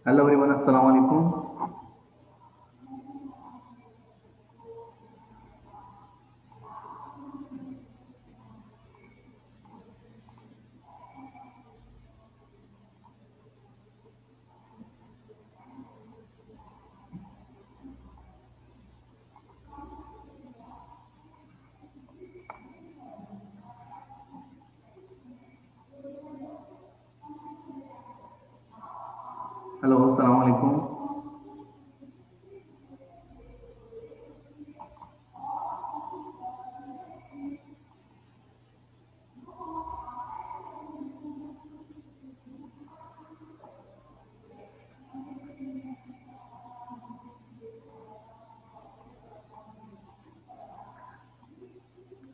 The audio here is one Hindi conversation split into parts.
हेलो एवरीवन, अस्सलाम वालेकुम। हेलो, अस्सलाम वालेकुम।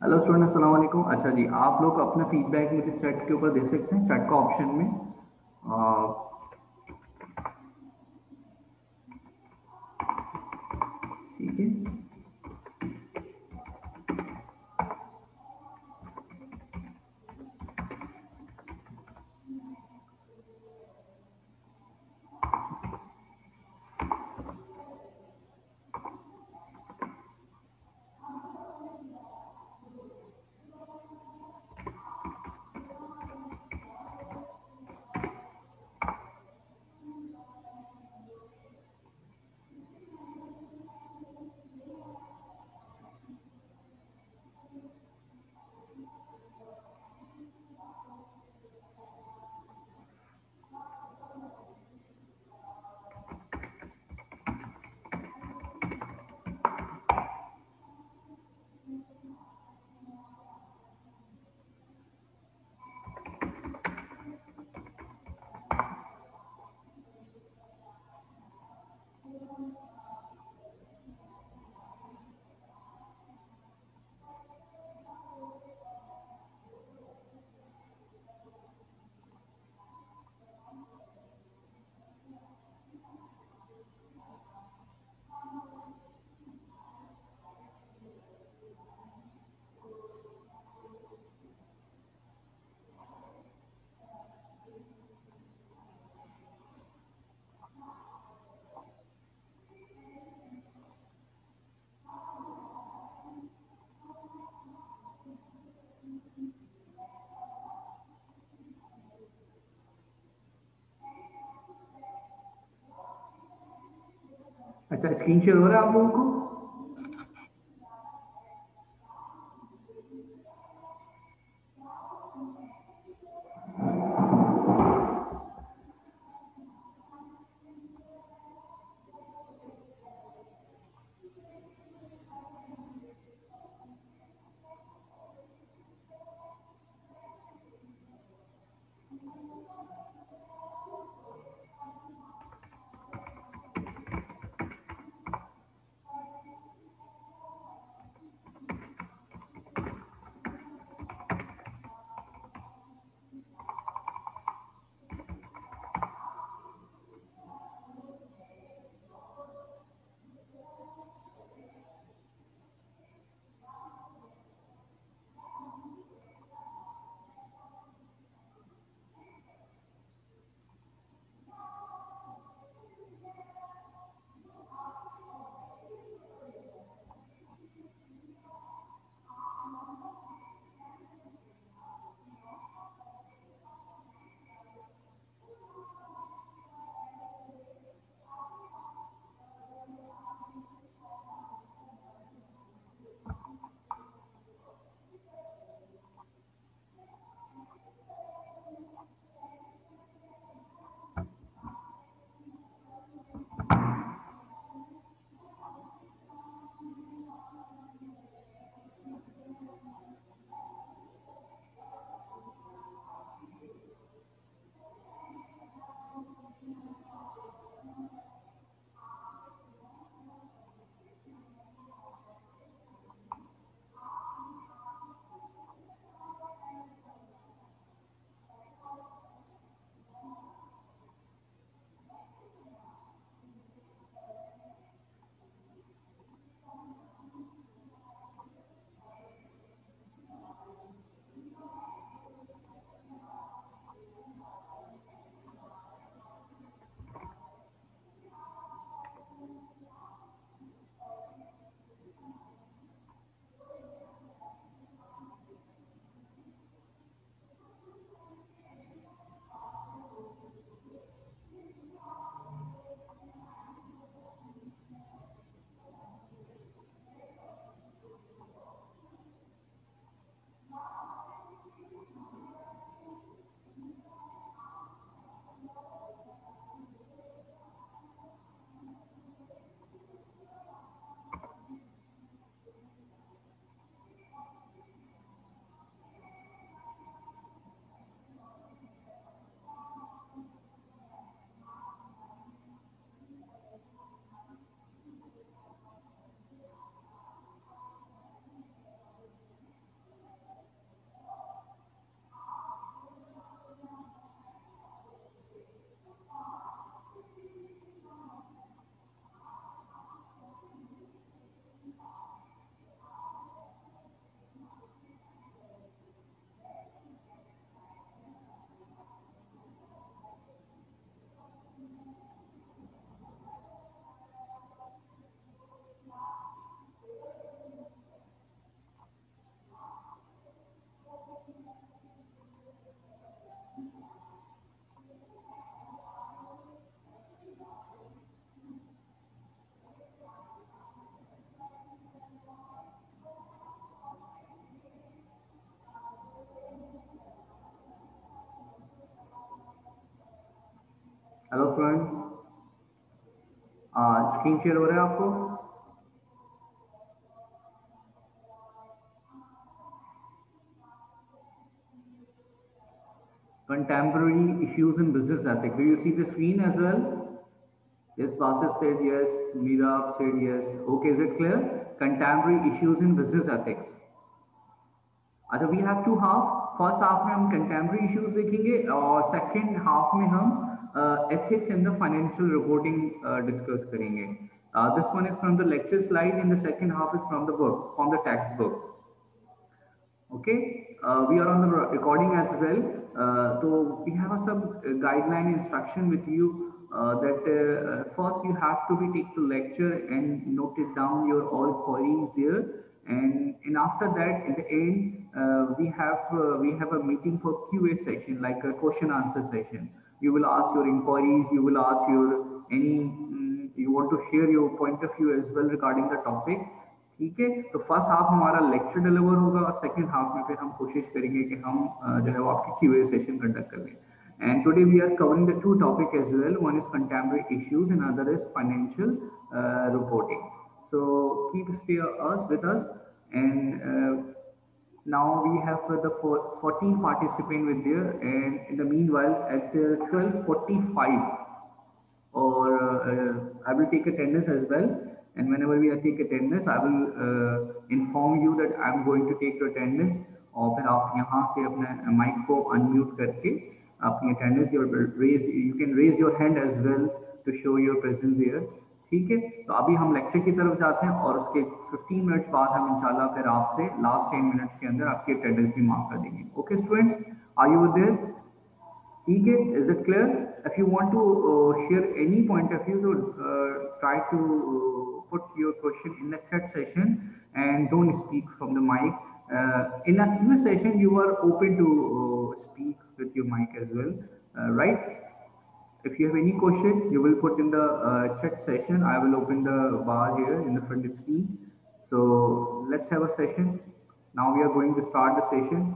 हेलो स्टूडेंट, अस्सलाम वालेकुम। अच्छा जी, आप लोग अपना फीडबैक मुझे चैट के ऊपर दे सकते हैं, चैट का ऑप्शन में। ठीक है। अच्छा, स्क्रीन शेयर हो रहा है आप लोगों को? हेलो फ्रेंड, स्क्रीन शेयर हो रहा है आपको? Contemporary issues in business ethics. Do you see the screen as well? Yes, Basit said yes. Meera said yes. Okay, is it clear? Contemporary issues in business ethics. अच्छा, we have two half. First half में हम कंटेम्प्रेरी इश्यूज देखेंगे और सेकंड हाफ में हम ethics in the financial reporting discuss करेंगे. This one is from the lecture slide and the second half is from the book, from the textbook. Okay, we are on the recording as well. So we have some guideline instruction with you that first you have to be take the lecture and note it down your all queries there, and after that in the end we have a meeting for QA session, like a question answer session. You will ask your inquiries, you will ask your any you want to share your point of view as well regarding the topic. ठीक है, तो फर्स्ट हाफ हमारा लेक्चर डिलीवर होगा और सेकंड हाफ में फिर हम कोशिश करेंगे कि हम जो है वो आपके क्यूए सेशन कंडक्ट कर लें. And today we are covering the two topic as well. One is contemporary issues and other is financial reporting. So keep stay us with us, and now we have the 14 participant with there, and in the meanwhile at 12:45 or I will take attendance as well. And whenever we take attendance, I will inform you that I am going to take your attendance. और फिर आप यहाँ से अपने माइक को अनम्यूट करके अपनी attendance you can raise your hand as well to show your presence there. ठीक है, तो अभी हम लेक्चर की तरफ जाते हैं और उसके 15 मिनट्स बाद हम इंशाल्लाह फिर आपसे लास्ट 10 मिनट्स के अंदर आपकी अटेंडेंस भी मार्क कर देंगे. Okay students, are you there? ठीक है, is it clear? If you want to share any point of view, so try to put your question in the chat session and don't speak from the mic. In a Q&A session, you are open to speak with your mic as well, right? If you have any question, you will put in the chat session. I will open the bar here in the front screen. So let's have a session. Now we are going to start the session.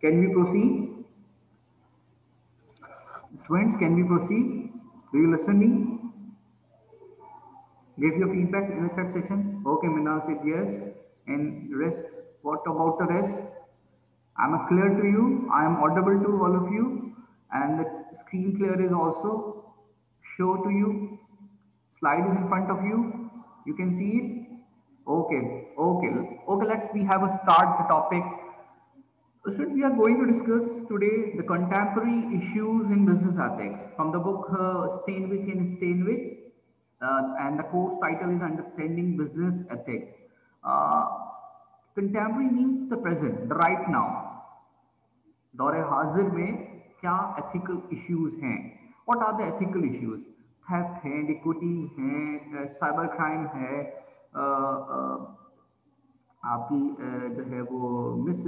Can we proceed? Students, can we proceed? Do you listen me? Give your feedback in the chat section. Okay, Minna said yes. And rest, what about the rest? I'm clear to you. I am audible to all of you. And the screen clear is also show to you. Slide is in front of you. You can see it. Okay, okay, okay. We have a start the topic. So we are going to discuss today the contemporary issues in business ethics from the book Steinwick and Steinwick, and the course title is Understanding Business Ethics. Contemporary means the present, the right now. दौरे हाजिर में क्या ethical issues हैं? What are the ethical issues? Theft है, iniquities हैं, cyber crime है, आपकी जो है वो मिस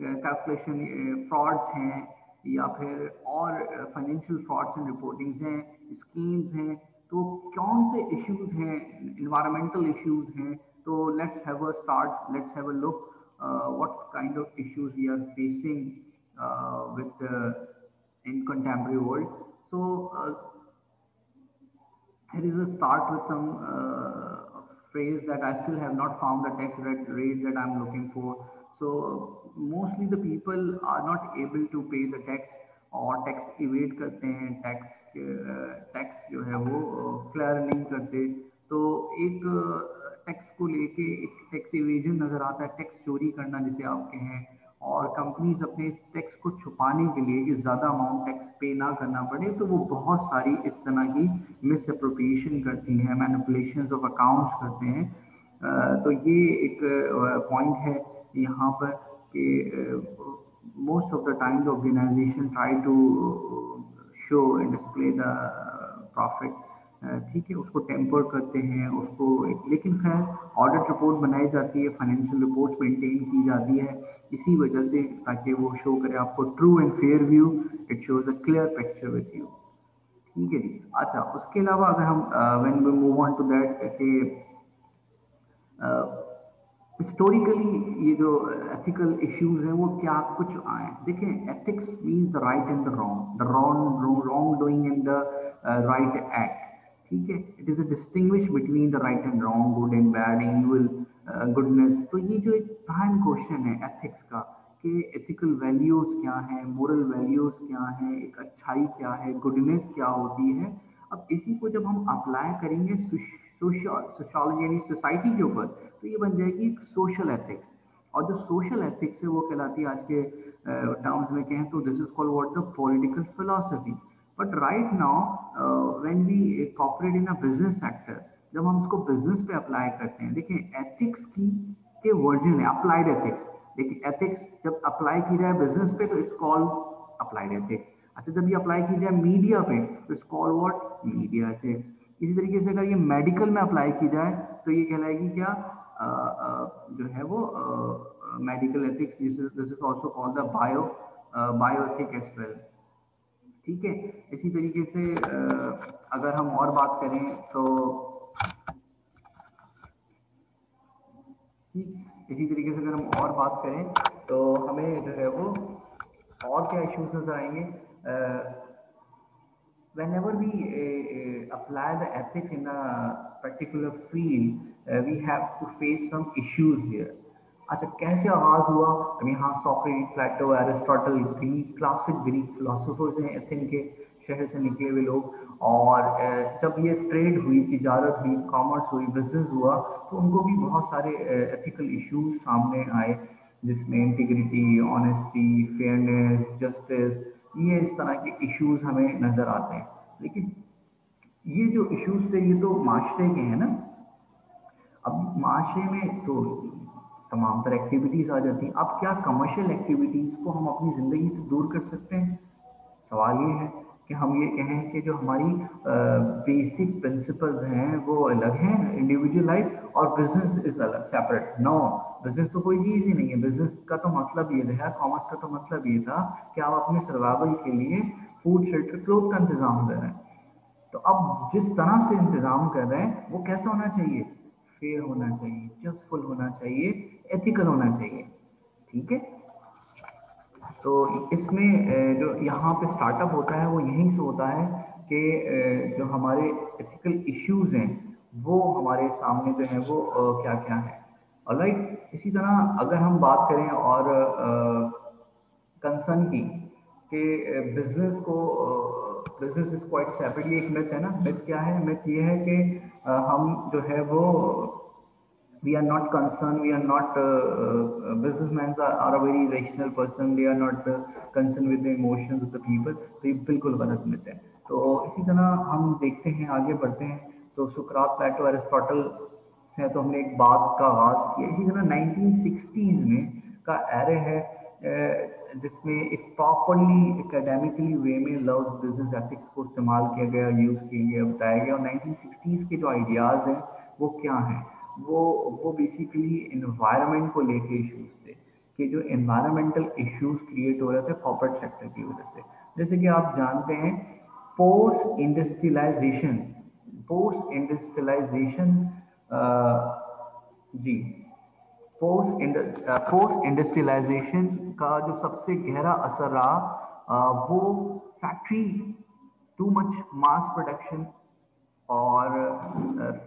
कैलकुलेशन फ्रॉड्स हैं या फिर और फाइनेंशियल फ्रॉड्स एंड रिपोर्टिंग्स हैं, स्कीम्स हैं. तो कौन से इश्यूज हैं? इन्वायरमेंटल इश्यूज हैं. तो let's have a start, let's have a look what kind of issues we are facing with in contemporary world. So here is a start with some phrase that I still have not found the text rate that I'm looking for. So mostly the people are not able to pay the tax और टैक्स इवेड करते हैं, टैक्स जो है वो क्लियर नहीं करते. तो एक टैक्स को लेके एक टैक्स इवेजन नज़र आता है, टैक्स चोरी करना जिसे आप कहें. और कंपनीज अपने इस टैक्स को छुपाने के लिए कि ज़्यादा अमाउंट टैक्स पे ना करना पड़े, तो वो बहुत सारी इस तरह की मिस अप्रोप्रिएशन करती हैं, मैनिपुलेशंस ऑफ अकाउंट्स करते हैं. तो ये एक पॉइंट है यहाँ पर कि most of the time the organization try to show and display the profit. ठीक है, उसको टेम्पर करते हैं उसको, लेकिन खैर ऑडिट रिपोर्ट बनाई जाती है, फाइनेंशियल रिपोर्ट मेंटेन की जाती है इसी वजह से, ताकि वो शो करे आपको true and fair view. It shows a clear picture with you. ठीक है जी. अच्छा, उसके अलावा अगर हम when we move on to that कि हिस्टोरिकली ये जो एथिकल इश्यूज हैं वो क्या कुछ आए। देखें, ethics means the right and the wrong doing and the right act. ठीक है, it is a distinguish between the right and wrong, good and bad, evil, goodness. तो ये जो एक अहम क्वेश्चन है एथिक्स का कि एथिकल वैल्यूज क्या है, मोरल वैल्यूज क्या है, एक अच्छाई क्या है, गुडनेस क्या होती है। अब इसी को जब हम अप्लाई करेंगे सोशोलॉजी यानी सोसाइटी के ऊपर, तो ये बन जाएगी सोशल एथिक्स। और जो सोशल एथिक्स है वो कहलाती है आज के टर्म्स में कहें तो this is called what the political philosophy. But right now when we corporate in a business sector, जब हम उसको बिजनेस पे अप्लाई करते हैं, देखिए एथिक्स की के वर्जन है अप्लाइड एथिक्स। देखिए एथिक्स जब अप्लाई की जाए बिजनेस पे तो इट्स कॉल्ड अप्लाइड एथिक्स। अच्छा, जब ये अप्लाई की जाए मीडिया पे तो it's called what, media ethics. इसी तरीके से अगर ये मेडिकल में अप्लाई की जाए तो ये कहलाएगी क्या, जो है वो medical ethics. This is also called the bio ethic as well. ठीक है, इसी तरीके से अगर हम और बात करें तो ठीक, इसी तरीके से अगर हम और बात करें तो हमें जो है वो और क्या इश्यूज नजर आएंगे। whenever we apply the ethics in a particular field, we have to face some issues here. अच्छा, कैसे आगाज हुआ? अब यहाँ Socrates, Plato, Aristotle, Greek classic Greek philosophers हैं एथेन के शहर से निकले हुए लोग। और जब ये ट्रेड हुई, तिजारत हुई, कॉमर्स हुई, बिजनेस हुआ, तो उनको भी बहुत सारे एथिकल इश्यूज सामने आए, जिसमें इंटीग्रिटी, ऑनेस्टी, फेयरनेस, जस्टिस, ये इस तरह के इश्यूज हमें नजर आते हैं। लेकिन ये जो इश्यूज थे ये तो माशरे के हैं ना। अब माशरे में तो तमाम तरह एक्टिविटीज आ जाती हैं। अब क्या कमर्शियल एक्टिविटीज को हम अपनी जिंदगी से दूर कर सकते हैं? सवाल ये है कि हम ये कहें कि जो हमारी बेसिक प्रिंसिपल्स हैं वो अलग हैं, इंडिविजुअल लाइफ और बिजनेस इज अलग, सेपरेट। नो, बिजनेस तो कोई चीज़ ही नहीं है। बिजनेस का तो मतलब ये था, कॉमर्स का तो मतलब ये था कि आप अपने सर्वाइवल के लिए फूड, शेल्टर, क्लोथ का इंतजाम कर रहे हैं। तो अब जिस तरह से इंतजाम कर रहे हैं वो कैसा होना चाहिए? फेयर होना चाहिए, जस्टफुल होना चाहिए, एथिकल होना चाहिए। ठीक है, तो इसमें जो यहाँ पे स्टार्टअप होता है वो यहीं से होता है कि जो हमारे एथिकल इश्यूज हैं वो हमारे सामने जो है वो क्या क्या है। ऑलराइट, इसी तरह अगर हम बात करें और कंसर्न की कि बिजनेस को, बिजनेस इज क्वाइट सेपरेट, ये एक मिथ है ना। मिथ क्या है? मिथ ये है कि हम जो है वो we are not concerned, we are not businessmen are a very rational person, they are not concerned with the emotions of the people। तो ये बिल्कुल गलत मिथ है। तो इसी तरह हम देखते हैं, आगे बढ़ते हैं। तो सुकरात, प्लेटो, एरिस्टोटल से तो हमने एक बात का आगाज किया। इसी तरह 1960s में का एरे है जिसमें एक प्रॉपरली एकेडमिकली वे में लव्स बिजनेस एथिक्स को इस्तेमाल किया गया, यूज़ किया गया, बताया गया। और 1960s के जो आइडियाज़ हैं वो क्या हैं? वो बेसिकली एनवायरनमेंट को लेके इश्यूज थे कि जो एनवायरमेंटल इश्यूज क्रिएट हो रहे थे कॉर्पोरेट सेक्टर की वजह से। जैसे कि आप जानते हैं पोस्ट इंडस्ट्रियलाइजेशन, पोस्ट इंडस्ट्रियलाइजेशन जी, पोस्ट इंडस्ट्रियलाइजेशन का जो सबसे गहरा असर रहा वो factory, too much mass production और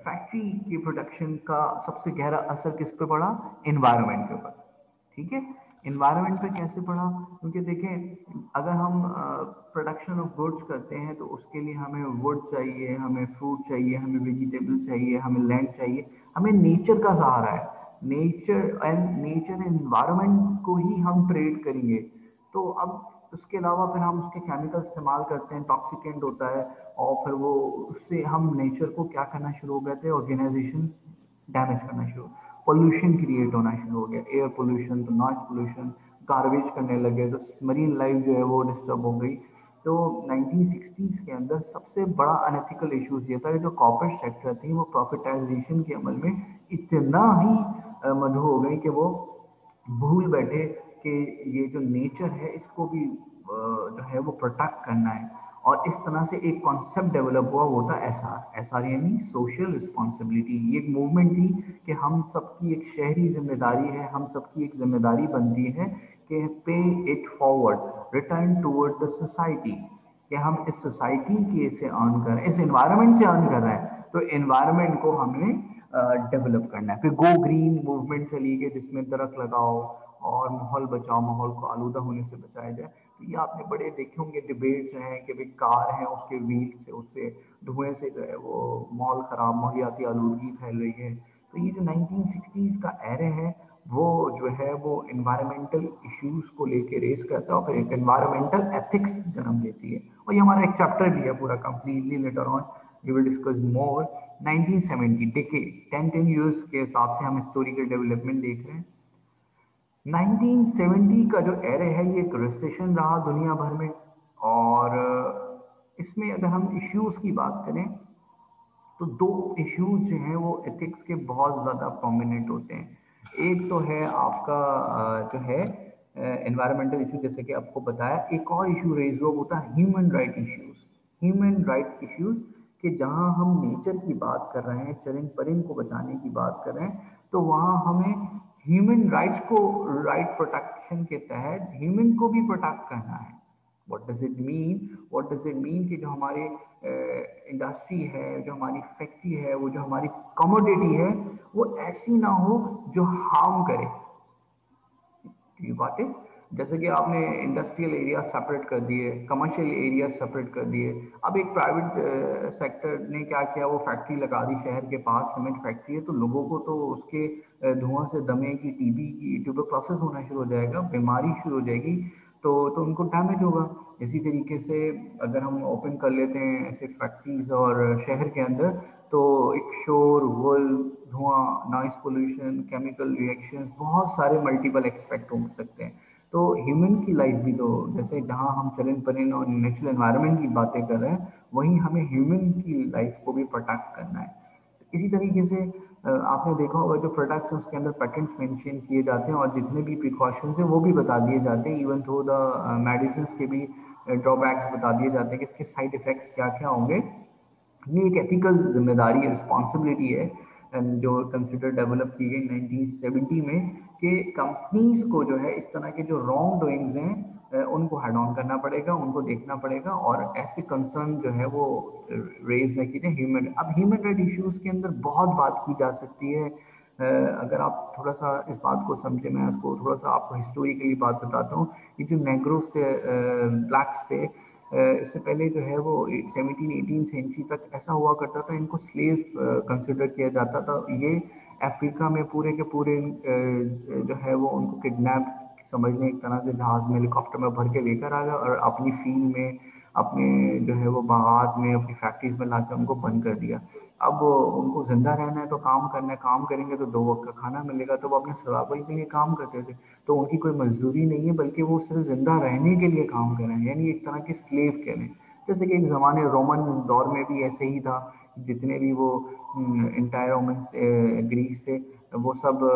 फैक्ट्री की प्रोडक्शन का सबसे गहरा असर किस पे पड़ा? इन्वायरमेंट के ऊपर। ठीक है, इन्वायरमेंट पे कैसे पड़ा? क्योंकि देखें, अगर हम प्रोडक्शन ऑफ गुड्स करते हैं तो उसके लिए हमें वुड चाहिए, हमें फ्रूट चाहिए, हमें वेजिटेबल चाहिए, हमें लैंड चाहिए, हमें नेचर का सहारा है। नेचर एनवायरमेंट को ही हम ट्रेड करेंगे। तो अब उसके अलावा फिर हम उसके केमिकल इस्तेमाल करते हैं, टॉक्सिकेंट होता है, और फिर वो उससे हम नेचर को क्या करना शुरू हो गए थे? ऑर्गेनाइजेशन डैमेज करना शुरू, पोल्यूशन क्रिएट होना शुरू हो गया, एयर पोल्यूशन, तो नॉइज पोल्यूशन, गार्बेज करने लगे, तो मरीन लाइफ जो है वो डिस्टर्ब हो गई। तो 1960s के अंदर सबसे बड़ा अनएथिकल इश्यूज ये था कि जो कॉर्पोरेट सेक्टर थी वो प्रॉफिटाइजेशन के अमल में इतना ही मधु हो गई कि वो भूल बैठे कि ये जो नेचर है इसको भी जो है वो प्रोटेक्ट करना है। और इस तरह से एक कॉन्सेप्ट डेवलप हुआ, वो था एसआर। एसआर यानी सोशल रिस्पॉन्सिबिलिटी। ये एक मूवमेंट थी कि हम सबकी एक शहरी जिम्मेदारी है, हम सबकी एक जिम्मेदारी बनती है कि पे it forward, return toward the society, कि हम इस सोसाइटी के से अर्न कर रहे हैं, इस एनवायरनमेंट से अर्न कर रहे हैं, तो एनवायरनमेंट को हमने डेवलप करना है। फिर गो ग्रीन मूवमेंट चली गई जिसमें दरख्त लगाओ और माहौल बचाओ, माहौल को आलूदा होने से बचाया जाए। तो ये आपने बड़े देखे होंगे डिबेट्स हैं कि भाई कार है उसके व्हील से, उससे धुएं से जो है वो माहौल ख़राब, माहौलियाती आलूदगी फैल रही है। तो ये जो 1960s का एरे है वो जो है वो इन्वायरमेंटल इश्यूज को लेके रेस करता है और फिर एक इन्वायरमेंटल एथिक्स जन्म लेती है। और ये हमारा एक चैप्टर भी है पूरा completely, later on we will discuss more. 1970 decade, 10 years के हिसाब से हम हिस्टोरिकल डेवलपमेंट देख रहे हैं। 1970 का जो एरे है ये एक रिसेशन रहा दुनिया भर में, और इसमें अगर हम इश्यूज की बात करें तो दो इश्यूज जो हैं वो एथिक्स के बहुत ज़्यादा प्रोमिनेंट होते हैं। एक तो है आपका जो है एनवायरमेंटल इशू, जैसे कि आपको बताया। एक और इशू रेज हुआ, वो था human right issues. Human right issues कि जहाँ हम नेचर की बात कर रहे हैं, चरिंद परिंद को बचाने की बात कर रहे हैं, तो वहाँ हमें ह्यूमन राइट्स को, राइट प्रोटेक्शन के तहत ह्यूमन को भी प्रोटेक्ट करना है। What does it mean? What does it mean कि जो हमारे इंडस्ट्री है, जो हमारी फैक्ट्री है, वो जो हमारी कमोडिटी है, वो ऐसी ना हो जो हार्म करे। ये बातें, जैसे कि आपने इंडस्ट्रियल एरिया सेपरेट कर दिए, कमर्शियल एरिया सेपरेट कर दिए। अब एक प्राइवेट सेक्टर ने क्या किया, वो फैक्ट्री लगा दी शहर के पास, सीमेंट फैक्ट्री है, तो लोगों को तो उसके धुआं से दमे की, टीबी की, ट्यूबरक्लोसिस होना शुरू हो जाएगा, बीमारी शुरू हो जाएगी, तो उनको डैमेज होगा। इसी तरीके से अगर हम ओपन कर लेते हैं ऐसे फैक्ट्रीज और शहर के अंदर, तो एक शोर, वुल, धुआं, नॉइस पोल्यूशन, केमिकल रिएक्शंस, बहुत सारे मल्टीपल एक्सपेक्ट हो सकते हैं। तो ह्यूमन की लाइफ भी, तो जैसे जहाँ हम चलन पलन और नेचुरल एनवायरनमेंट की बातें कर रहे हैं, वहीं हमें ह्यूमन की लाइफ को भी प्रोटेक्ट करना है। इसी तरीके से आपने देखा होगा जो प्रोडक्ट्स हैं उसके अंदर पेटेंट्स मेंशन किए जाते हैं और जितने भी प्रिकॉशंस हैं वो भी बता दिए जाते हैं। इवन थो द मेडिसिन के भी ड्रॉबैक्स बता दिए जाते हैं कि इसके साइड इफेक्ट्स क्या क्या होंगे। ये एक एथिकल जिम्मेदारी है, रिस्पॉन्सिबिलिटी है जो कंसिडर डेवलप की गई 1970 में, कि कंपनीज को जो है इस तरह के जो रॉन्ग डूइंग्स हैं उनको हेड ऑन करना पड़ेगा, उनको देखना पड़ेगा और ऐसे कंसर्न जो है वो रेज न कीजिए। अब ह्यूमन राइट इश्यूज के अंदर बहुत बात की जा सकती है। अगर आप थोड़ा सा इस बात को समझे, मैं उसको थोड़ा सा आपको हिस्टोरिकली बात बताता हूँ। ये जो नेग्रोस थे, ब्लैक्स थे, इससे पहले जो है वो 17-18 सेंचुरी तक ऐसा हुआ करता था, इनको स्लेव कंसिडर किया जाता था। ये अफ्रीका में पूरे के पूरे जो है वो उनको किडनैप समझने, एक तरह से जहाज में, हेलीकॉप्टर में भर के लेकर आ गया और अपनी फील्ड में, अपने जो है वो बागात में, अपनी फैक्ट्रीज में लाकर उनको बंद कर दिया। अब उनको जिंदा रहना है तो काम करना है, काम करेंगे तो 2 वक्त का खाना मिलेगा, तो वो अपने सर्वाइवल के लिए काम करते थे। तो उनकी कोई मजदूरी नहीं है, बल्कि वो सिर्फ जिंदा रहने के लिए काम कर रहे हैं, यानी एक तरह के स्लेव कह लें। जैसे कि एक ज़माने रोमन दौर में भी ऐसे ही था, जितने भी वो इंटायर रोमन ग्रीस से, वो सब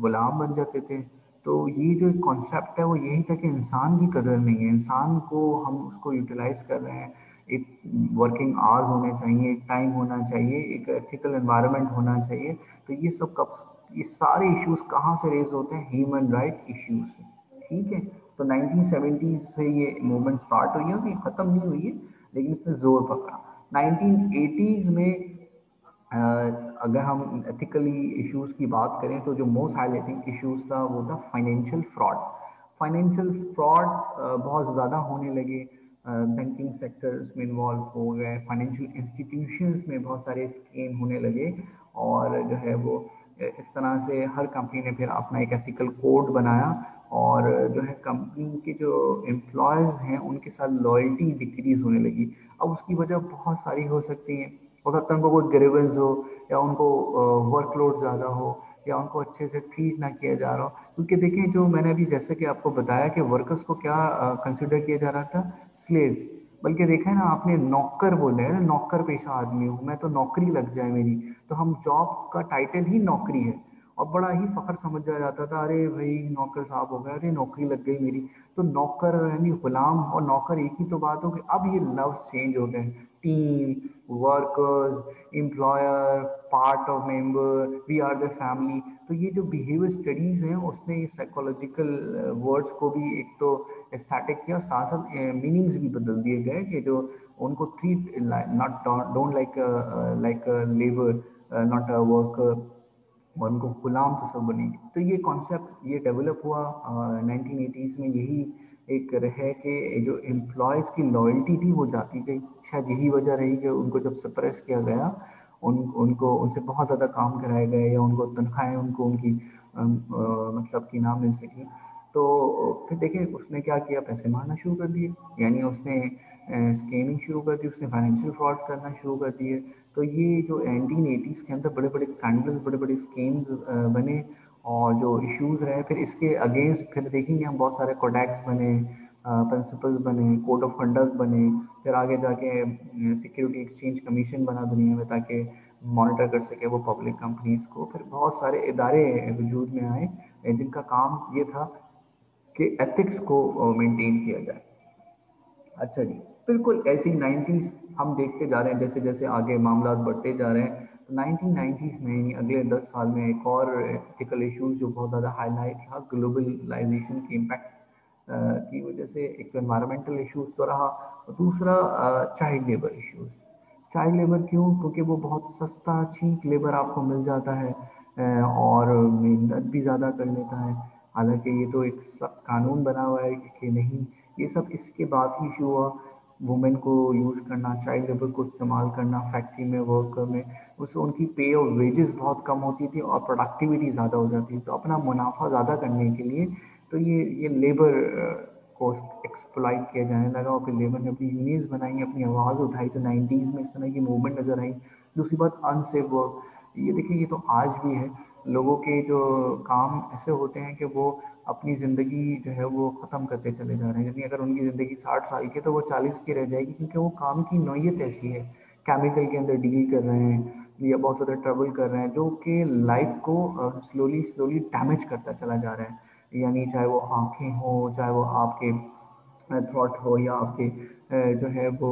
गुलाम बन जाते थे। तो ये जो कॉन्सेप्ट है वो यही था कि इंसान की कदर नहीं है, इंसान को हम उसको यूटिलाइज कर रहे हैं। एक वर्किंग आवर्स होने चाहिए, एक टाइम होना चाहिए, एक एथिकल एनवायरनमेंट होना चाहिए। तो ये सब कब, ये सारे इश्यूज कहाँ से रेज होते हैं? ह्यूमन राइट इश्यूज से। ठीक है, तो 1970 से ये मूवमेंट स्टार्ट हुई है, अभी ख़त्म नहीं हुई है, लेकिन इसने जोर पकड़ा। 1980s में अगर हम एथिकली इश्यूज की बात करें तो जो मोस्ट हाईलाइटिंग इश्यूज था वो था फाइनेंशियल फ्रॉड। फाइनेंशियल फ्रॉड बहुत ज़्यादा होने लगे, बैंकिंग सेक्टर्स में इन्वॉल्व हो गए, फाइनेंशियल इंस्टीट्यूशंस में बहुत सारे स्कैम होने लगे, और जो है वो इस तरह से हर कंपनी ने फिर अपना एक एथिकल कोड बनाया, और जो है कंपनी के जो एम्प्लॉयज़ हैं उनके साथ लॉयल्टी डिक्रीज होने लगी। अब उसकी वजह बहुत सारी हो सकती हैं। हो सकता है उनको कोई ग्रीवेंस हो, या उनको वर्कलोड ज़्यादा हो, या उनको अच्छे से ट्रीट ना किया जा रहा हो। क्योंकि देखिए, जो मैंने अभी जैसे कि आपको बताया कि वर्कर्स को क्या कंसिडर किया जा रहा था, स्लेव। बल्कि देखा है ना आपने, नौकर बोले हैं ना, नौकर पेशा आदमी हूँ मैं, तो नौकरी लग जाए मेरी, तो हम जॉब का टाइटल ही नौकरी है। और बड़ा ही फख्र समझा जाता था, अरे भाई नौकर साहब हो गए, अरे नौकरी लग गई मेरी। तो नौकर यानी गुलाम और नौकर एक ही तो बात हो गई। अब ये लव्स चेंज हो गए, team, workers, employer, part of member, we are the family. तो ये जो बिहेवियर स्टडीज हैं उसने ये साइकोलॉजिकल वर्ड्स को भी एक तो स्टैटिक किया, साथ साथ मीनिंग्स भी बदल दिए गए कि जो उनको treat not don't like like labour, not a worker, और उनको गुलाम तो सब बनेंगे। तो ये कॉन्सेप्ट ये डेवलप हुआ 1980s में। यही एक है कि जो एम्प्लॉयज़ की लॉयल्टी थी वो जाती गई। शायद यही वजह रही कि उनको जब सप्रेस किया गया, उनको उनसे बहुत ज़्यादा काम कराए गए, या उनको तनख्वाहें उनको उनकी मतलब की ना मिल सकी। तो फिर देखिए उसने क्या किया, पैसे मारना शुरू कर दिए, यानी उसने स्कैमिंग शुरू कर दी, उसने फाइनेंशियल फ्रॉड करना शुरू कर दिए। तो ये जो 1980s के अंदर बड़े बड़े स्कैंडल्स, बड़े बड़े स्कीम्स बने, और जो इश्यूज रहे, फिर इसके अगेंस्ट फिर देखेंगे हम बहुत सारे कोडेक्स बने, प्रिंसिपल्स बने, कोड ऑफ कंडक्ट बने, फिर आगे जाके सिक्योरिटी एक्सचेंज कमीशन बना दुनिया में ताकि मॉनिटर कर सके वो पब्लिक कंपनीज को। फिर बहुत सारे इदारे वजूद में आए जिनका काम ये था कि एथिक्स को मेंटेन किया जाए। अच्छा जी, बिल्कुल ऐसे ही 90s हम देखते जा रहे हैं, जैसे जैसे आगे मामला बढ़ते जा रहे हैं। तो 1990s में यानी अगले 10 साल में एक और एथिकल इश्यूज जो बहुत ज़्यादा हाईलाइट था, ग्लोबलाइजेशन के इम्पैक्ट की वजह से। एक तो एनवायरमेंटल इश्यूज तो रहा, और दूसरा child labour issues. Child labour क्यों? क्योंकि वो बहुत सस्ता चीप लेबर आपको मिल जाता है, और मेहनत भी ज़्यादा कर लेता है। हालांकि ये तो एक सख्त कानून बना हुआ है कि नहीं, ये सब इसके बाद ही इशू हुआ। वुमेन को यूज़ करना, चाइल्ड लेबर को इस्तेमाल करना फैक्ट्री में, वर्क में, उससे उनकी पे और वेजेस बहुत कम होती थी और प्रोडक्टिविटी ज़्यादा हो जाती थी। तो अपना मुनाफा ज़्यादा करने के लिए तो ये लेबर को एक्सप्लॉइट किया जाने लगा, और फिर लेबर ने अपनी यूनियंस बनाई, अपनी आवाज़ उठाई। तो 90s में इस तरह की मूवमेंट नज़र आई। दूसरी बात अनसेफ वर्क, ये देखिए ये तो आज भी है। लोगों के जो काम ऐसे होते हैं कि वो अपनी ज़िंदगी जो है वो ख़त्म करते चले जा रहे हैं। यानी अगर उनकी ज़िंदगी 60 साल की है तो वो 40 की रह जाएगी, क्योंकि वो काम की नौयत ऐसी है। केमिकल के अंदर डील कर रहे हैं, या बहुत ज़्यादा ट्रबल कर रहे हैं, जो कि लाइफ को स्लोली स्लोली डैमेज करता चला जा रहा है। यानी चाहे वो आँखें हो, चाहे वो आपके थॉट हो, या आपके जो है वो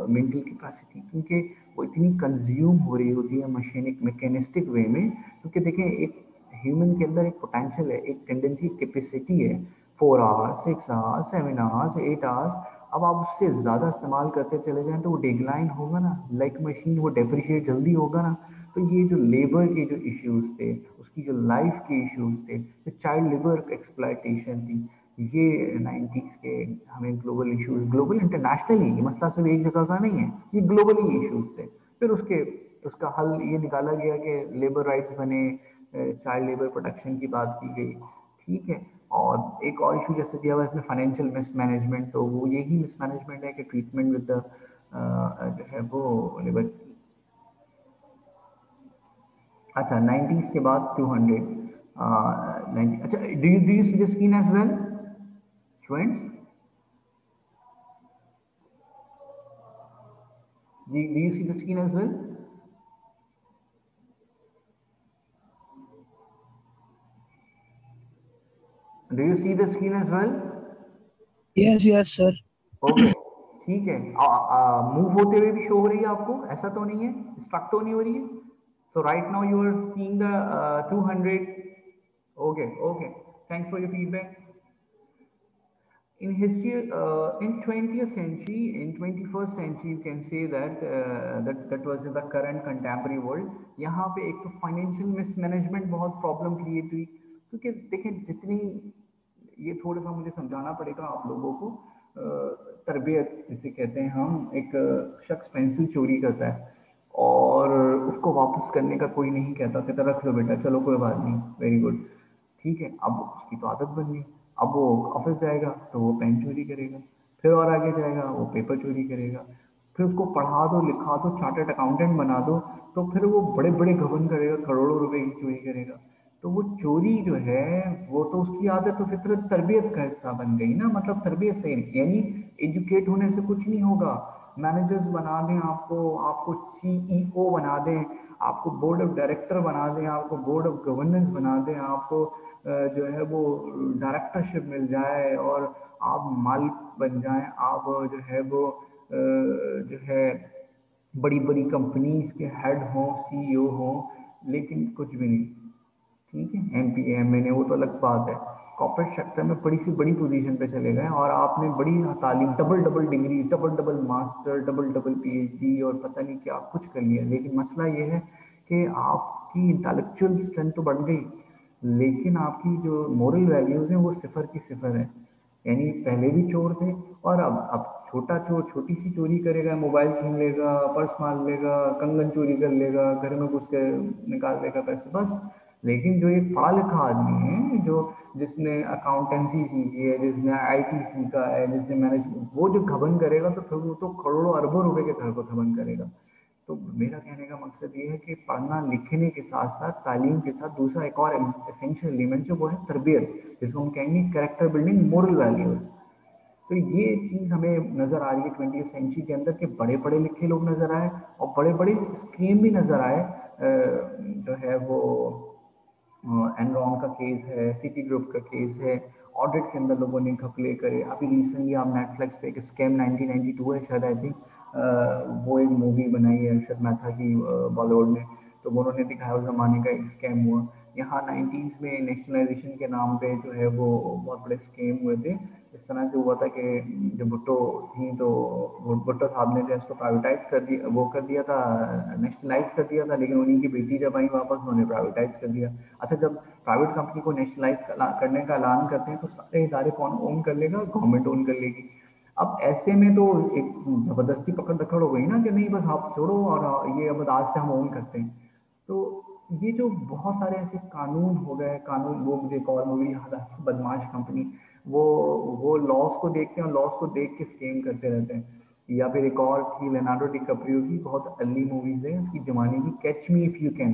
मेंटल कैपेसिटी, क्योंकि वो इतनी कंज्यूम हो रही होती है मैकेनिस्टिक वे में। क्योंकि देखें एक ह्यूमन के अंदर एक पोटेंशियल है, एक टेंडेंसी, कैपेसिटी है 4 आवर्स, 6 आवर्स, 7 आवर्स, 8 आवर्स। अब आप उससे ज़्यादा इस्तेमाल करते चले जाएं तो वो डिक्लाइन होगा ना, लाइक मशीन वो डेप्रिशिएट जल्दी होगा ना। तो ये जो लेबर के जो इश्यूज थे, उसकी जो लाइफ के इश्यूज थे, जो चाइल्ड लेबर एक्सप्लॉयटेशन थी, ये 90s के हमें ग्लोबल इश्यूज, ग्लोबल इंटरनेशनली, ये मसला सिर्फ एक जगह का नहीं है, ये ग्लोबली इश्यूज थे। फिर उसका हल ये निकाला गया कि लेबर राइट्स बने, चाइल्ड लेबर प्रोटेक्शन की बात की गई, ठीक है। और एक और इशू जैसे दिया हुआ है इसमें फाइनेंशियल मिसमैनेजमेंट, तो वो यही मिसमैनेजमेंट है कि ट्रीटमेंट विद द जो है वो लेबर। अच्छा 90s के बाद 200 90, अच्छा do you see the screen as well students? Do you see the screen as well? Do you see the screen as well? Yes, yes, sir. Okay, ठीक है। मूव होते हुए भी शो हो रही है आपको? ऐसा तो नहीं है, स्ट्रक तो नहीं हो रही है? So right now you are seeing the 200। Okay okay, thanks for your feedback. In history, in 20th century, in 21st century, you can say that that was in the current contemporary world. यहाँ पे एक तो फाइनेंशियल मिसमैनेजमेंट बहुत प्रॉब्लम क्रिएट हुई, क्योंकि देखें जितनी, ये थोड़ा सा मुझे समझाना पड़ेगा आप लोगों को। तरबियत जिसे कहते हैं हम, एक शख्स पेंसिल चोरी करता है और उसको वापस करने का कोई नहीं कहता, कहता रख लो बेटा, चलो कोई बात नहीं, वेरी गुड, ठीक है। अब उसकी तो आदत बन गई। अब वो ऑफिस जाएगा तो वो पेन चोरी करेगा, फिर और आगे जाएगा वो पेपर चोरी करेगा, फिर उसको पढ़ा दो, लिखा दो, चार्टर्ड अकाउंटेंट बना दो, तो फिर वो बड़े बड़े घमंड करेगा, करोड़ों रुपए की चोरी करेगा। तो वो चोरी जो है वो तो उसकी आदत तो फितरत तरबियत का हिस्सा बन गई ना, मतलब तरबियत से, यानी एजुकेट होने से कुछ नहीं होगा। मैनेजर्स बना दें, आपको आपको CEO बना दें, आपको बोर्ड ऑफ डायरेक्टर बना दें, आपको बोर्ड ऑफ गवर्नेंस बना दें, आपको जो है वो डायरेक्टरशिप मिल जाए और आप मालिक बन जाएं, आप जो है वो जो है बड़ी बड़ी कंपनीज के हेड हों, CEO हों, लेकिन कुछ भी नहीं। ठीक है, MPA MNA वो तो अलग बात है। कॉर्पोरेट सेक्टर में बड़ी सी बड़ी पोजीशन पे चले गए और आपने बड़ी तालीम, double double degree, double double master, double double PhD और पता नहीं क्या कुछ कर लिया, लेकिन मसला ये है कि आपकी इंटेलेक्चुअल स्ट्रेंथ तो बढ़ गई, लेकिन आपकी जो मोरल वैल्यूज हैं वो सिफर की सिफर है। यानी पहले भी चोर थे और अब छोटा चोर छोटी सी चोरी करेगा, मोबाइल छीन लेगा, पर्स मार लेगा, कंगन चोरी कर लेगा, घर में घुस के निकाल लेगा पैसे, बस। लेकिन जो एक पढ़ा लिखा आदमी है, जो जिसने अकाउंटेंसी सीखी है, जिसने IT सीखा है, जिसने मैनेजमेंट, वो जो घबन करेगा तो फिर वो तो करोड़ों अरबों रुपए के घर को घबन करेगा। तो मेरा कहने का मकसद ये है कि पढ़ना लिखने के साथ साथ, तालीम के साथ, दूसरा एक और एसेंशियल एलिमेंट जो वो है तरबियत, जिसको हम कहेंगे कैरेक्टर बिल्डिंग, मोरल वैल्यूज। तो ये चीज हमें नजर आ रही है 20वीं सेंचुरी के अंदर, कि बड़े पढ़े लिखे लोग नजर आए और बड़े बड़े स्कीम भी नजर आए। जो है वो एनरॉन का केस है, सिटी ग्रुप का केस है, ऑडिट के अंदर लोगों ने घपले करे। अभी रिसेंटली आप नेटफ्लिक्स पे एक स्कैम 1992 है शायद, आई थिंक, वो एक मूवी बनाई है अरशद मेहता की बॉलीवुड में, तो वो उन्होंने दिखाया उस जमाने का एक स्कैम हुआ। यहाँ 90s में नेशनलाइजेशन के नाम पे जो है वो बहुत बड़े स्कैम हुए थे। इस तरह से हुआ था कि जब भुट्टो थी तो भुट्टो साहब ने जो उसको प्राइवेटाइज कर दिया, वो कर दिया था, नेशनलाइज कर दिया था, लेकिन उन्हीं की बेटी जब आई वापस उन्होंने प्राइवेटाइज कर दिया। अच्छा, जब प्राइवेट कंपनी को नेशनलाइज करने का ऐलान करते हैं तो सारे इदारे कौन ओन कर लेगा? गवर्नमेंट ओन कर लेगी। अब ऐसे में तो एक जबरदस्ती पकड़ दकड़ हो गई ना, कि नहीं बस आप छोड़ो और ये अब आज से हम ओन करते हैं। तो ये जो बहुत सारे ऐसे कानून हो गए, कानून, वो मुझे एक और मूवी याद आ, बदमाश कंपनी, वो वो लॉस को देखते हैं और लॉस को देख के स्कैम करते रहते हैं। या फिर एक और थी लेनार्डो डिकैप्रियो की, बहुत अर्ली मूवीज है उसकी जमाने की, catch me if you can,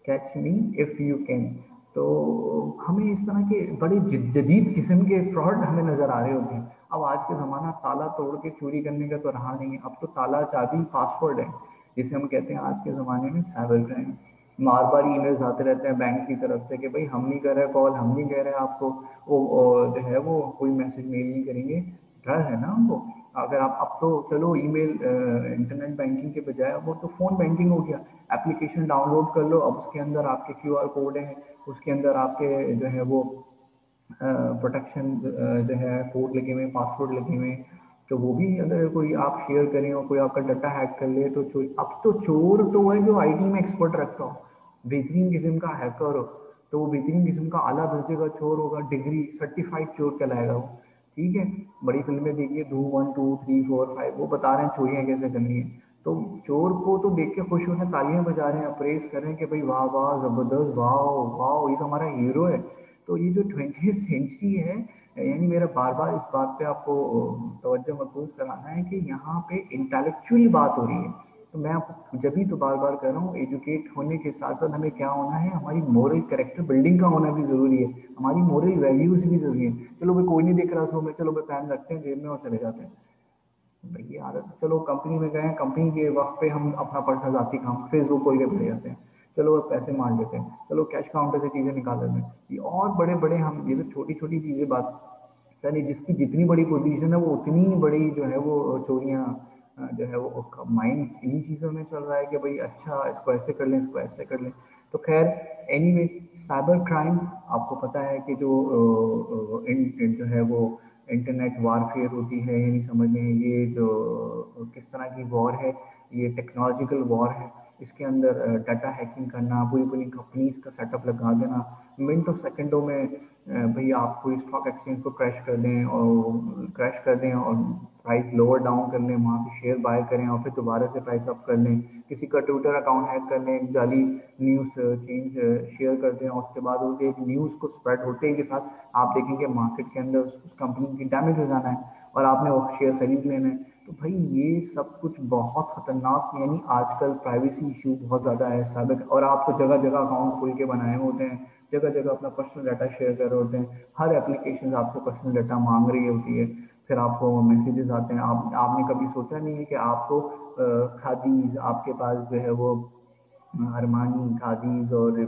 catch me if you can. तो हमें इस तरह के बड़े जदीद किस्म के फ्रॉड हमें नजर आ रहे होते हैं। अब आज के ज़माना ताला तोड़ के चोरी करने का तो रहा नहीं है, अब तो ताला चाबी पासवर्ड है, जिसे हम कहते हैं आज के ज़माने में साइबर क्राइम। बार बार ईमेल्स आते रहते हैं बैंक की तरफ से कि भाई हम नहीं कर रहे कॉल, हम नहीं कह रहे आपको वो जो है वो कोई मैसेज मेल नहीं करेंगे। डर है ना हमको। अगर आप, अब तो चलो ईमेल इंटरनेट बैंकिंग के बजाय वो तो फ़ोन बैंकिंग हो गया। एप्लीकेशन डाउनलोड कर लो, अब उसके अंदर आपके QR कोड हैं, उसके अंदर आपके जो है वो प्रोटेक्शन जो है कोड लगे हुए, पासवर्ड लगे हुए, तो वो भी अगर कोई आप शेयर करें और कोई आपका डाटा हैक कर ले तो चोरी। अब तो चोर तो है जो IT में एक्सपर्ट रखता हो, बेहतरीन किस्म का हैकर हो, तो वो बेहतरीन किस्म का आला दर्जे का चोर होगा, डिग्री सर्टिफाइड चोर कहलाएगा वो। ठीक है, बड़ी फिल्में देखिए, धूम 1 2 3 4 5, वो बता रहे हैं चोरियां कैसे करनी है। तो चोर को तो देख के खुश हो रहे हैं, तालियां बजा रहे हैं, अप्रेस कर रहे हैं कि भाई वाह वाह जबरदस्त, वाह वाह, ये तो हमारा हीरो है। तो ये जो 20वीं सेंचुरी है, यानी मेरा बार बार इस बात पे आपको तवज्जो मरकूज कराना है कि यहाँ पे इंटेलेक्चुअल बात हो रही है। तो मैं आपको जब भी तो बार बार कह रहा हूँ, एजुकेट होने के साथ साथ हमें क्या होना है, हमारी मोरल कैरेक्टर बिल्डिंग का होना भी जरूरी है, हमारी मोरल वैल्यूज भी जरूरी है। चलो भाई कोई नहीं देख रहा सो में, चलो भाई पेन रखते हैं जेब में और चले जाते हैं, भाई ये आदत। चलो कंपनी में गए, कंपनी के वक्त पे हम अपना पर्सनल जाती काम फेसबुक खोल के बैठ जाते हैं, चलो पैसे मार लेते हैं, चलो कैश काउंटर से चीजें निकाल लेते हैं। ये और बड़े बड़े हम, ये तो छोटी छोटी चीजें बात, यानी जिसकी जितनी बड़ी पोजीशन है वो उतनी बड़ी जो है वो चोरियां जो है वो माइंड इन चीज़ों में चल रहा है कि भाई अच्छा इसको ऐसे कर लें, इसको ऐसे कर लें। तो खैर, एनीवे, साइबर क्राइम आपको पता है कि जो जो है वो इंटरनेट वारफेयर होती है, यानी समझ लें ये जो किस तरह की वॉर है, ये टेक्नोलॉजिकल वॉर है। इसके अंदर डाटा हैकिंग करना, पूरी पूरी कंपनीज का सेटअप लगा देना, मिनटों सेकंडों में भाई आप कोई स्टॉक एक्सचेंज को क्रैश कर दें और प्राइस लोअर डाउन कर लें, वहाँ से शेयर बाय करें और फिर दोबारा से प्राइस अप कर लें, किसी का ट्विटर अकाउंट हैक कर लें, जाली न्यूज़ चेंज शेयर कर दें और उसके बाद उसके एक न्यूज़ को स्प्रेड होते ही के साथ आप देखेंगे मार्केट के अंदर उस कंपनी की डैमेज हो जाना है और आपने वो शेयर खरीद लेना है। तो भाई ये सब कुछ बहुत खतरनाक, यानी आजकल प्राइवेसी इशू बहुत ज़्यादा है साइबर, और आप तो जगह जगह अकाउंट खोल के बनाए होते हैं, जगह जगह अपना पर्सनल डाटा शेयर कर रहे होते हैं, हर एप्लीकेशन आपको पर्सनल डाटा मांग रही होती है। फिर आपको मैसेजेस आते हैं। आपने कभी सोचा नहीं है कि आपको खादीज, आपके पास जो है वो अरमानी, खादीज और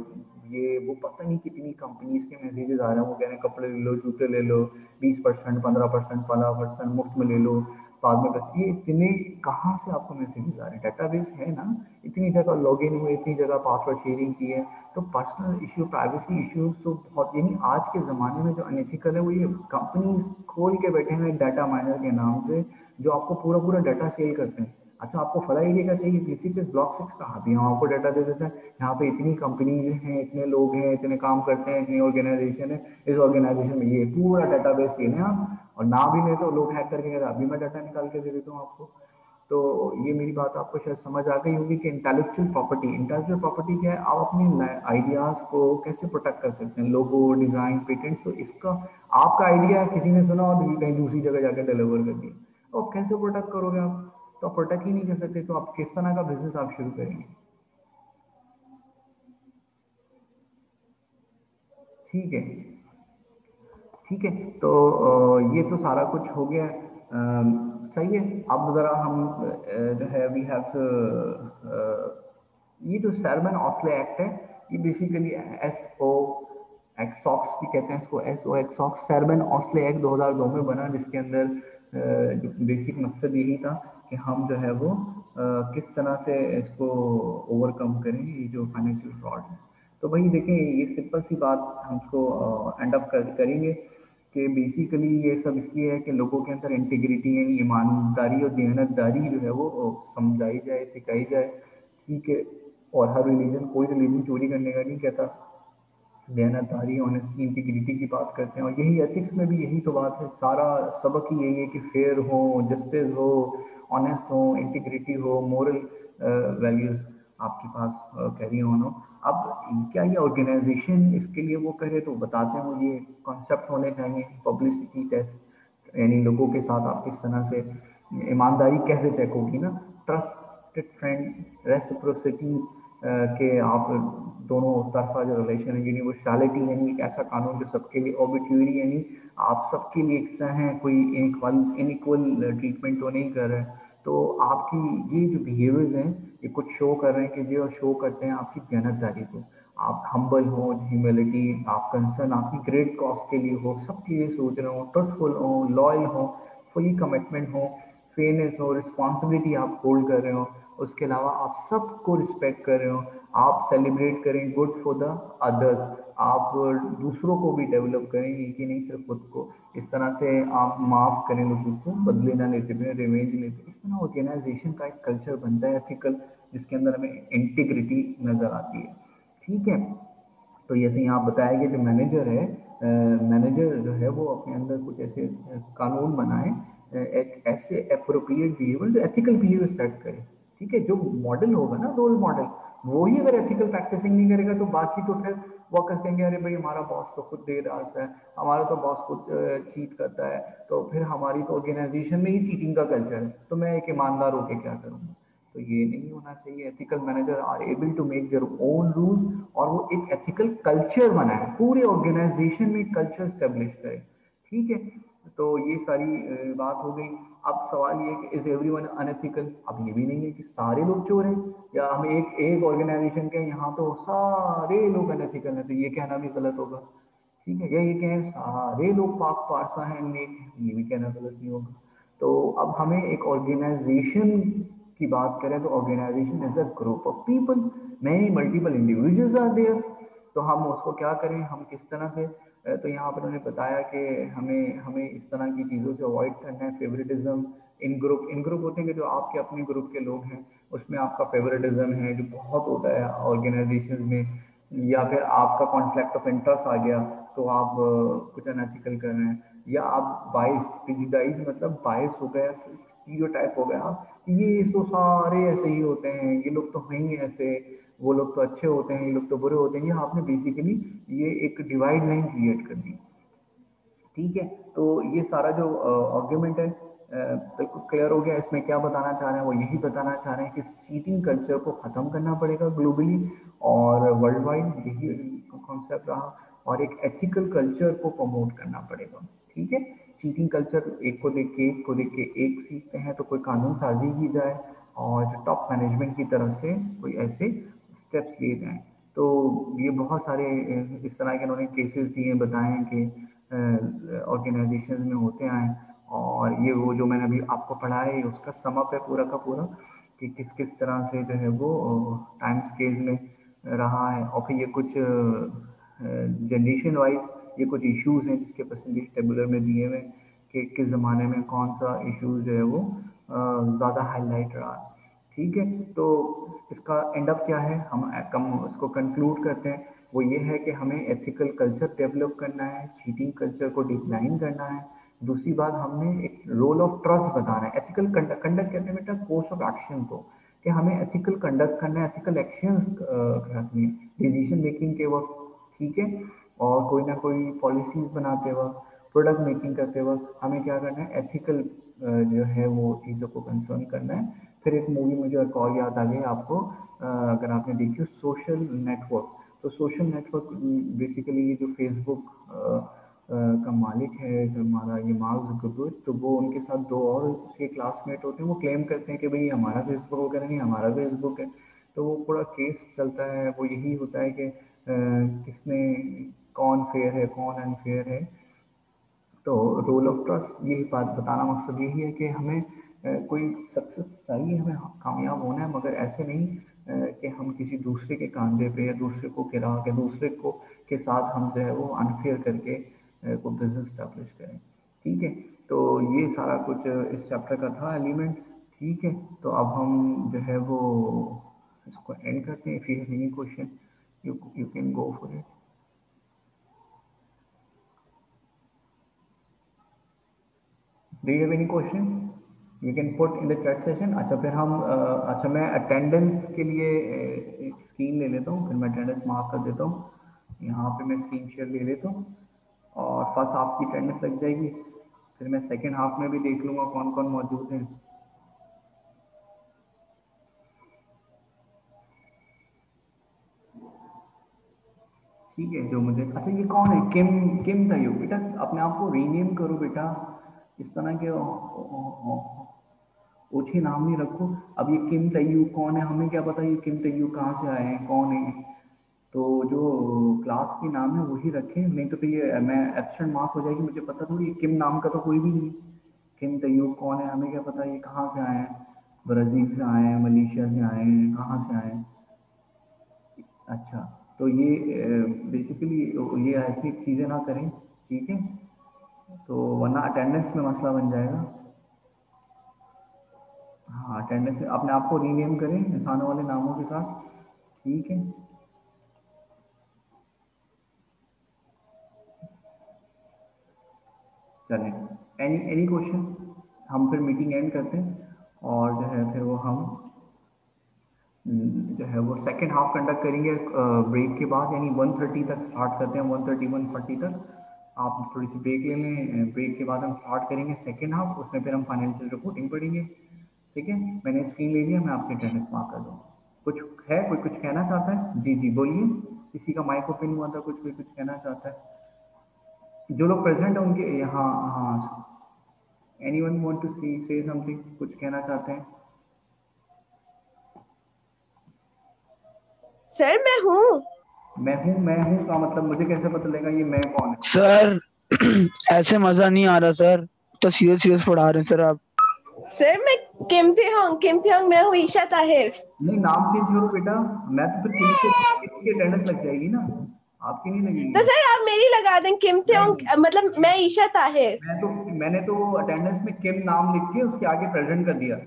ये वो पता नहीं कितनी कंपनीज के मैसेजेस आ रहे हैं, वो कह रहे हैं कपड़े ले लो, जूते ले लो, 20%, 15%, 15% मुफ्त में ले लो बाद में। बस ये इतने कहाँ से आपको मैसेजेस आ रहे हैं? डेटाबेस है ना, इतनी जगह लॉगिन हुए, इतनी जगह पासवर्ड शेयरिंग की है। तो पर्सनल इशू, प्राइवेसी इश्यूज तो बहुत, यानी आज के ज़माने में जो अनएथिकल है वो ये कंपनीज खोल के बैठे हैं डाटा माइनर के नाम से, जो आपको पूरा पूरा डाटा सेल करते हैं। अच्छा, आपको फला एरिया का चाहिए, किसी पे ब्लॉक 6 का, अभी हम आपको डाटा दे देते हैं, यहाँ पे इतनी कंपनीज हैं, इतने लोग हैं, इतने काम करते हैं, इतनी ऑर्गेनाइजेशन है, इस ऑर्गेनाइजेशन में ये पूरा डाटाबेस ये ना आप, और ना भी नहीं तो लोग हैक करके कहते हैं अभी मैं डाटा निकाल के दे देता हूँ आपको। तो ये मेरी बात आपको शायद समझ आ गई होगी कि इंटेलेक्चुअल प्रॉपर्टी क्या है, आप अपने आइडियाज को कैसे प्रोटेक्ट कर सकते हैं, लोगो, डिजाइन, पेटेंट्स। तो इसका आपका आइडिया किसी ने सुना और कहीं दूसरी जगह जाकर डिलीवर कर दिया, तो आप कैसे प्रोटेक्ट करोगे? आप तो आप प्रोटेक्ट ही नहीं कर सकते, तो आप किस तरह का बिजनेस आप शुरू करेंगे? ठीक है, ठीक है। तो ये तो सारा कुछ हो गया। सही है। अब ज़रा हम जो है वी हैव ये जो सर्बन ऑस्ले एक्ट है, ये बेसिकली एस ओ एक्सॉक्स भी कहते हैं इसको, एस ओ एक्सॉक्स सर्बन ऑस्ले एक्ट 2002 में बना, जिसके अंदर जो बेसिक मकसद यही था कि हम जो है वो किस तरह से इसको ओवरकम करें, ये जो फाइनेंशियल फ्रॉड है। तो भाई देखें, ये सिंपल सी बात हम इसको एंड अप करेंगे कि बेसिकली ये सब इसलिए है कि लोगों के अंदर इंटीग्रिटी यानी ईमानदारी और दयानतदारी जो है वो समझाई जाए, सिखाई जाए। ठीक है। और हर रिलीजन, कोई रिलीजन चोरी करने का नहीं कहता, दयानतदारी, ऑनेस्टी, इंटीग्रिटी की बात करते हैं। और यही एथिक्स में भी यही तो बात है, सारा सबक ही यही है कि फेयर हो, जस्टिस हो, ऑनेस्ट हो, इंटीग्रिटी हो, मोरल वैल्यूज आपके पास कैरी ऑन हो। अब क्या ये ऑर्गेनाइजेशन इसके लिए वो करे, तो बताते हैं वो ये कॉन्सेप्ट होने चाहिए, पब्लिसिटी टेस्ट, यानी लोगों के साथ आप किस तरह से ईमानदारी कैसे चेक होगी ना, ट्रस्टेड फ्रेंड, रेसिप्रोसिटी के आप दोनों तरफा जो रिलेशन है, यूनिवर्सलिटी यानी एक ऐसा कानून जो सबके लिए, ऑबिट्यूरी यानी आप सबके लिए एक सा हैं, कोई इनइक्वल ट्रीटमेंट तो नहीं कर रहा है। तो आपकी ये जो बिहेवियर्स हैं ये कुछ शो कर रहे हैं कि जो शो करते हैं आपकी दयानतदारी को, आप हम्बल हो, ह्यूमिलिटी, आप कंसर्न आपकी ग्रेट कॉज के लिए हो, सबके लिए सोच रहे हो, ट्रस्टफुल हो, लॉयल हो, फुली कमिटमेंट हो, फेयरनेस हो, रिस्पॉन्सिबिलिटी आप होल्ड कर रहे हो, उसके अलावा आप सबको रिस्पेक्ट कर रहे हो, आप सेलिब्रेट करें गुड फॉर द अदर्स, आप दूसरों को भी डेवलप करें, कि नहीं सिर्फ खुद को। इस तरह से आप माफ़ करें लोगों को, बदले ना लेते हुए रिवेंज लेते, इस तरह ऑर्गेनाइजेशन का एक कल्चर बनता है एथिकल, जिसके अंदर हमें इंटीग्रिटी नज़र आती है। ठीक है। तो जैसे यहाँ बताया गया, जो मैनेजर है, मैनेजर जो है वो अपने अंदर कुछ ऐसे कानून बनाए, एक ऐसे अप्रोप्रिएट बिहेवियर जो एथिकल बिहेवियर सेट करे। ठीक है। जो मॉडल होगा ना, रोल मॉडल, वो ही अगर एथिकल प्रैक्टिसिंग नहीं करेगा तो बाकी तो फिर वो कहेंगे अरे भाई हमारा बॉस तो खुद दे रहा है, हमारा तो बॉस खुद चीट करता है, तो फिर हमारी तो ऑर्गेनाइजेशन में ही चीटिंग का कल्चर है, तो मैं एक ईमानदार होकर क्या करूँगा? तो ये नहीं होना चाहिए। Ethical manager are able to make their own rules, और वो एक एथिकल कल्चर बनाए, पूरे ऑर्गेनाइजेशन में कल्चर स्टेब्लिश करे। ठीक है। तो ये सारी बात हो गई। अब सवाल ये है कि इज एवरीवन अनएथिकल? अब ये भी नहीं है कि सारे लोग चोर हैं, या हम एक एक ऑर्गेनाइजेशन के यहाँ तो सारे लोग अनएथिकल हैं, तो ये कहना भी गलत होगा। ठीक है। या ये कहें सारे लोग पाक पारसा हैं, नेक हैं, ये भी कहना गलत नहीं होगा। तो अब हमें एक ऑर्गेनाइजेशन की बात करें तो organization is a group of people, many multiple individuals are there. तो हम उसको क्या करें, हम किस तरह से तो यहाँ पर उन्होंने बताया कि हमें हमें इस तरह की चीज़ों से अवॉइड करना है। फेवरेटिज्म, इन ग्रुप होते हैं कि जो आपके अपने ग्रुप के लोग हैं, उसमें आपका फेवरेटिज्म है जो बहुत होता है ऑर्गेनाइजेशन में, या फिर आपका कॉन्फ्लिक्ट ऑफ इंटरेस्ट आ गया, तो आप कुछ अनएथिकल कर रहे हैं, या आप बाइस, प्रिजुडाइज मतलब बाइस हो गया, स्टीरियोटाइप हो गया आप, ये तो सारे ऐसे ही होते हैं, ये लोग तो हैं ही ऐसे, वो लोग तो अच्छे होते हैं, ये लोग तो बुरे होते हैं, ये आपने बेसिकली ये एक डिवाइड लाइन क्रिएट कर दी। ठीक है। तो ये सारा जो आर्ग्यूमेंट है बिल्कुल क्लियर हो गया। इसमें क्या बताना चाह रहे हैं, वो यही बताना चाह रहे हैं कि चीटिंग कल्चर को ख़त्म करना पड़ेगा ग्लोबली और वर्ल्ड वाइड, यही कॉन्सेप्ट रहा, और एक एथिकल कल्चर को प्रमोट करना पड़ेगा। ठीक है। चीटिंग कल्चर एक को देख के एक सीखते हैं, तो कोई कानून साजी की जाए और जो टॉप मैनेजमेंट की तरफ से कोई ऐसे स्टेप्स लिए जाएं। तो ये बहुत सारे इस तरह के उन्होंने केसेस दिए बताए हैं कि ऑर्गेनाइजेशन में होते आए, और ये वो जो मैंने अभी आपको पढ़ा है उसका सम अप है पूरा का पूरा कि किस किस तरह से जो है वो टाइम स्केल में रहा है। और फिर ये कुछ जनरेशन वाइज ये कुछ इश्यूज हैं जिसके परसेंटेज टेबुलर में दिए हुए कि किस ज़माने में कौन सा इश्यूज जो है वो ज़्यादा हाईलाइट रहा। ठीक है, तो इसका एंड अप क्या है, हम उसको कंक्लूड करते हैं, वो ये है कि हमें एथिकल कल्चर डेवलप करना है, चीटिंग कल्चर को डिक्लाइन करना है। दूसरी बात, हमने एक रोल ऑफ ट्रस्ट बताना है। एथिकल कंडक्ट कहते हैं बेटा कोर्स ऑफ एक्शन को, कि हमें एथिकल कंडक्ट करना है, एथिकल एक्शंस रखनी है डिसीजन मेकिंग के वक्त। ठीक है, और कोई ना कोई पॉलिसीज बनाते वक्त, प्रोडक्ट मेकिंग करते वक्त हमें क्या करना है, एथिकल जो है वो चीज़ों को कंसर्न करना है। फिर एक मूवी मुझे एक और याद आ गई आपको, अगर आपने देखी हो, सोशल नेटवर्क। तो सोशल नेटवर्क बेसिकली ये जो फेसबुक का मालिक है जो हमारा ये मार्क जुकरबर्ग, तो वो उनके साथ दो और उसके क्लासमेट होते हैं, वो क्लेम करते हैं कि भाई हमारा फेसबुक वगैरह नहीं, हमारा फेसबुक है। तो वो पूरा केस चलता है, वो यही होता है कि किसने, कौन फेयर है कौन अनफेयर है। तो रोल ऑफ ट्रस्ट, यही बात बताना मकसद यही है कि हमें कोई सक्सेस चाहिए, हमें कामयाब होना है, मगर ऐसे नहीं कि हम किसी दूसरे के कंधे पे या दूसरे को गिरा के दूसरे को के साथ हम जो है वो अनफेयर करके को बिजनेस स्टैब्लिश करें। ठीक है, तो ये सारा कुछ इस चैप्टर का था एलिमेंट। ठीक है, तो अब हम जो है वो इसको एंड करते हैं। If you have any question you can go for it. Do you have any question? You can put in the chat session. अच्छा, फिर हम अच्छा मैं अटेंडेंस के लिए एक स्क्रीन ले लेता हूँ, फिर मैं अटेंडेंस मार्क कर देता हूँ। यहाँ पे मैं स्क्रीन शेयर ले लेता हूँ और फर्स्ट हाफ की अटेंडेंस लग जाएगी, फिर मैं सेकेंड हाफ में भी देख लूँगा कौन कौन मौजूद है। ठीक है, जो मुझे अच्छा, ये कौन है, किम तायू? बेटा अपने आप को रीनेम करो बेटा, इस तरह के ओछे नाम नहीं रखो। अब ये किम तयू कौन है, हमें क्या पता ये किम तयू कहाँ से आए हैं, कौन है? तो जो क्लास के नाम है वही रखें, नहीं तो फिर ये मैं एब्सेंट मार्क हो जाएगी, मुझे पता थोड़ी किम नाम का तो कोई भी नहीं। किम तयू कौन है, हमें क्या पता ये कहाँ से आए हैं, ब्राज़ील से आए हैं, मलेशिया से आए हैं, कहाँ से आए हैं? अच्छा, तो ये बेसिकली ये ऐसी चीज़ें ना करें, ठीक है, तो वरना अटेंडेंस में मसला बन जाएगा। हाँ, अटेंडेंस में अपने आप को रीनेम करें इंसानों वाले नामों के साथ। ठीक है, चलें, एनी क्वेश्चन? हम फिर मीटिंग एंड करते हैं और जो है फिर वो हम जो है वो सेकेंड हाफ कंडक्ट करेंगे ब्रेक के बाद, यानी 1:30 तक स्टार्ट करते हैं, 1:30 1:40 तक। आप थोड़ी सी ब्रेक ले लें, ब्रेक के बाद हम स्टार्ट करेंगे सेकेंड हाफ, उसमें फिर हम फाइनेंशियल रिपोर्टिंग पढ़ेंगे। ठीक है, मैंने स्क्रीन ले लिया, मैं आपके अटेंडेंस मार्क कर दूँ। कुछ है, कोई कुछ कहना चाहता है? जी जी बोलिए, किसी का माइक ओपन हुआ था, कोई कुछ कहना चाहता है? जो लोग प्रेजेंट हैं उनके यहाँ, हाँ, anyone want to say something, कुछ कहना चाहते हैं? सर मैं हूँ का मतलब मुझे कैसे पता लगेगा ये मैं कौन है? सर ऐसे मजा नहीं आ रहा सर, तो सीरियस पढ़ा रहे हैं सर आप। सर मैं किम थे होंग, मैं हूँ ईशा ताहिर। नहीं, नाम चेंज करो बेटा, मैं तो फिर किम की अटेंडेंस लग जाएगी ना, आपकी नहीं लगेगी। तो सर आप मेरी लगा दें, किम थे होंग, मतलब मैं ईशा ताहिर। मैंने तो अटेंडेंस में किम नाम लिख के उसके आगे प्रेजेंट कर दिया।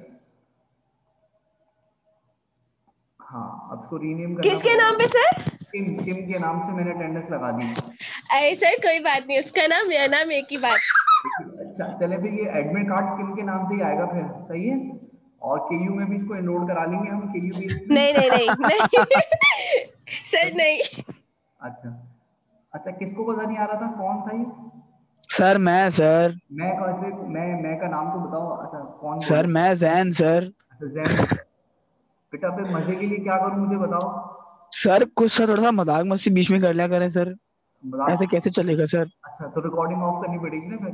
हाँ, अब इसको रीनेम करना किसके नाम पे सर? किम के नाम से मैंने अटेंडेंस लगा दी। अरे सर कोई बात नहीं, उसका नाम मेरा नाम एक ही बात। अच्छा चले, फिर ये एडमिट कार्ड किम के नाम से ही आएगा फिर, सही है। और केयू में भी इसको एनरोल करा लेंगे हम, केयू भी नहीं सर नहीं। अच्छा, किसको पता नहीं आ रहा था, कौन था ये? सर मैं कैसे, मैं का नाम तो बताओ। अच्छा, कौन सर मैं जैन सर। अच्छा, जैन बेटा, फिर मजे के लिए क्या करूं मुझे बताओ। सर कुछ सर थोड़ा सा मजाक मस्ती बीच में कर लिया करें सर, मजाक? ऐसे कैसे चलेगा सर? अच्छा, तो रिकॉर्डिंग ऑफ करनी पड़ेगी ना फिर।